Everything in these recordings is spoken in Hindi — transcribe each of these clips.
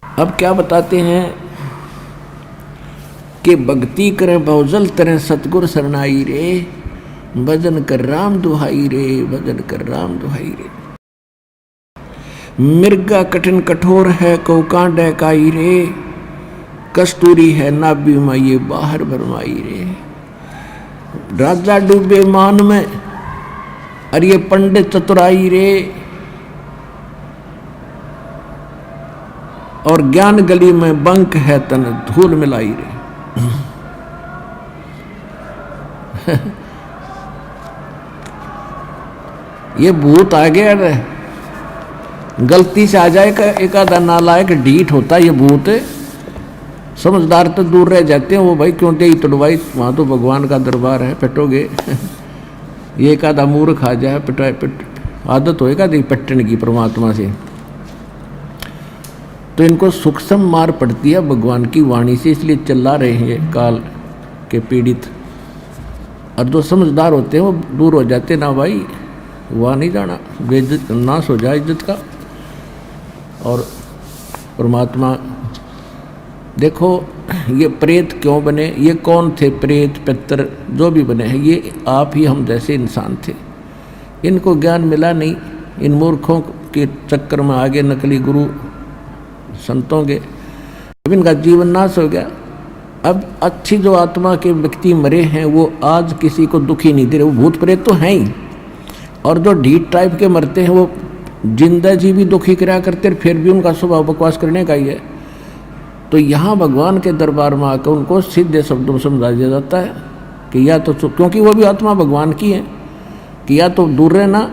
अब क्या बताते हैं कि भक्ति करें बहुजल तरह सतगुर शरणाई रे, भजन कर राम दुहाई रे, भजन कर राम दुहाई रे। मिर्गा कठिन कठोर है कौका डहकाई रे, कस्तूरी है नाभि में ये बाहर भरमाई रे। राजा डूबे मान में और ये पंडित चतुराई रे, और ज्ञान गली में बंक है तन धूल मिलाई रे। ये भूत आ गया रे, गलती से आ जाएगा एक आधा नालायक ढीठ होता है ये भूत, समझदार तो दूर रह जाते हैं। वो भाई क्यों दे तोड़वाई, वहां तो भगवान का दरबार है, पिटोगे। ये एक आधा मूर्ख आ जाए पिटाए पिट, आदत होएगा दी पट्टन की परमात्मा से, तो इनको सूक्ष्म मार पड़ती है भगवान की वाणी से, इसलिए चिल्ला रहे हैं काल के पीड़ित। और जो समझदार होते हैं वो दूर हो जाते, ना भाई वहाँ नहीं जाना, बेइज्जत नाश हो जाए इज्जत का। और परमात्मा देखो ये प्रेत क्यों बने, ये कौन थे प्रेत पितर जो भी बने हैं, ये आप ही हम जैसे इंसान थे। इनको ज्ञान मिला नहीं, इन मूर्खों के चक्कर में आगे नकली गुरु संतों के, अब इनका जीवन नाश हो गया। अब अच्छी जो आत्मा के व्यक्ति मरे हैं वो आज किसी को दुखी नहीं दे रहे, वो भूत प्रेत तो हैं ही, और जो ढीठ टाइप के मरते हैं वो जिंदा जी भी दुखी कराया करते, फिर भी उनका स्वभाव बकवास करने का ही है। तो यहाँ भगवान के दरबार में आकर उनको सीधे शब्दों में समझा दिया जाता है कि या तो, क्योंकि वो भी आत्मा भगवान की है, कि या तो दूर रहना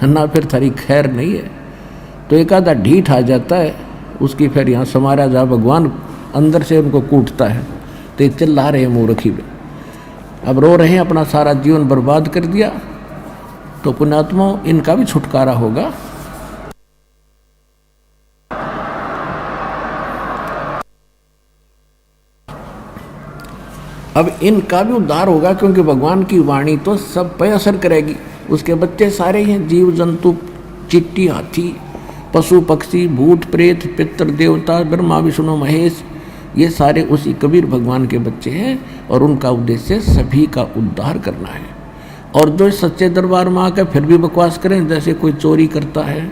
ना फिर थारी खैर नहीं है। तो एक आधा ढीठ आ जाता है, उसकी फिर यहाँ समारा जा भगवान अंदर से उनको कूटता है। तो ये चिल्ला रहे हैं मूर्खी में, अब रो रहे हैं, अपना सारा जीवन बर्बाद कर दिया। तो पुण्यात्मा इनका भी छुटकारा होगा। अब इनका भी उद्धार होगा, क्योंकि भगवान की वाणी तो सब पे असर करेगी। उसके बच्चे सारे हैं, जीव जंतु, चिट्टी, हाथी, पशु पक्षी, भूत प्रेत, पितर देवता, ब्रह्मा विष्णु महेश, ये सारे उसी कबीर भगवान के बच्चे हैं। और उनका उद्देश्य सभी का उद्धार करना है। और जो सच्चे दरबार में आकर फिर भी बकवास करें, जैसे कोई चोरी करता है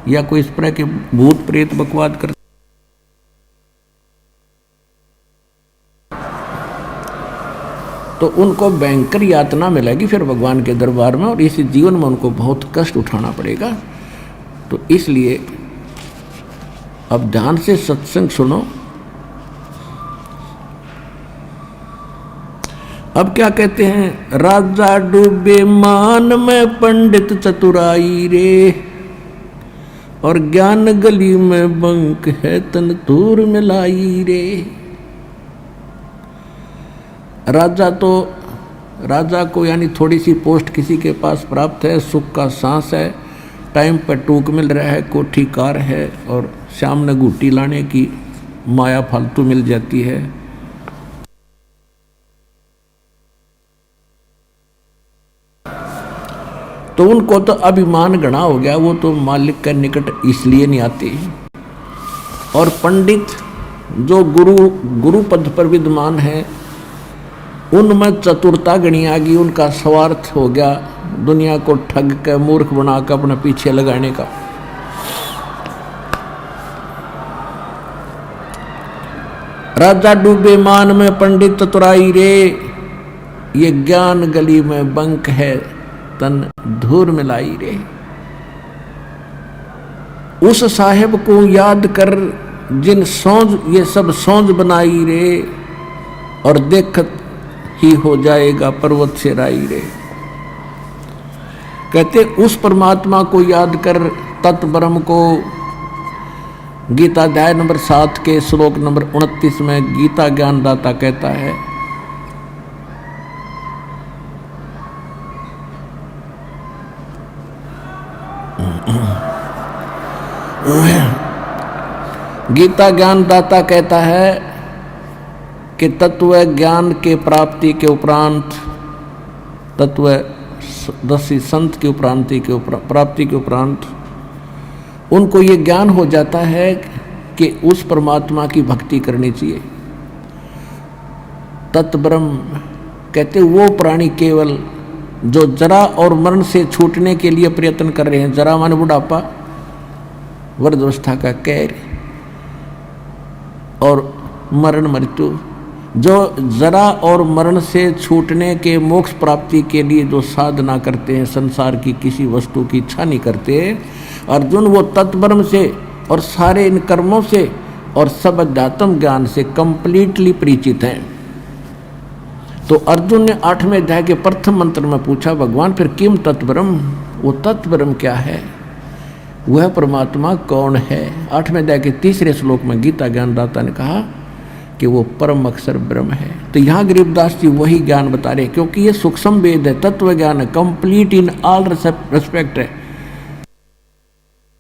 या कोई इस तरह के भूत प्रेत बकवास करता, तो उनको भयंकर यातना मिलेगी फिर भगवान के दरबार में, और इस जीवन में उनको बहुत कष्ट उठाना पड़ेगा। तो इसलिए अब ध्यान से सत्संग सुनो। अब क्या कहते हैं, राजा डूबे मान में पंडित चतुराई रे, और ज्ञान गली में बंक है तन दूर मिलाई रे। राजा को यानी थोड़ी सी पोस्ट किसी के पास प्राप्त है, सुख का सांस है, टाइम पर टूक मिल रहा है, कोठी कार है, और शाम ने गुट्टी लाने की माया फालतू मिल जाती है। तो उनको तो अभिमान घना हो गया, वो तो मालिक के निकट इसलिए नहीं आते। और पंडित जो गुरु पद पर विद्यमान है, उनमें चतुरता गणी आ गई, उनका स्वार्थ हो गया दुनिया को ठग के मूर्ख बनाकर अपने पीछे लगाने का। राजा डूबे मान में पंडित चतुराई रे, ये ज्ञान गली में बंक है तन धूर मिलाई रे। उस साहेब को याद कर जिन सौंज ये सब सौंज बनाई रे, और देखत ही हो जाएगा पर्वत से राई रे। कहते उस परमात्मा को याद कर, तत् ब्रह्म को। गीता अध्याय नंबर 7 के श्लोक नंबर 29 में गीता ज्ञानदाता कहता है, गीता ज्ञानदाता कहता है कि तत्व ज्ञान के प्राप्ति के उपरांत, तत्व दसी संत की प्राप्ति के उपरांत उनको ये ज्ञान हो जाता है कि उस परमात्मा की भक्ति करनी चाहिए। तत्ब्रह्म कहते वो प्राणी केवल जो जरा और मरण से छूटने के लिए प्रयत्न कर रहे हैं। जरा माने बुढ़ापा, वृद्धावस्था का कहर, और मरण मृत्यु। जो जरा और मरण से छूटने के मोक्ष प्राप्ति के लिए जो साधना करते हैं, संसार की किसी वस्तु की इच्छा नहीं करते अर्जुन, वो तत्ब्रह्म से और सारे इन कर्मों से और सब अध्यात्म ज्ञान से कंप्लीटली परिचित हैं। तो अर्जुन ने 8वें अध्याय के प्रथम मंत्र में पूछा, भगवान फिर किम तत्ब्रह्म, वो तत्ब्रह्म क्या है, वह परमात्मा कौन है। 8वें अध्याय के 3रे श्लोक में गीता ज्ञानदाता ने कहा कि वो परम अक्षर ब्रह्म है। तो यहाँ गरीबदास जी वही ज्ञान बता रहे, क्योंकि ये सूक्ष्म वेद है, तत्व ज्ञान है, कंप्लीट इन ऑल रेस्पेक्ट है।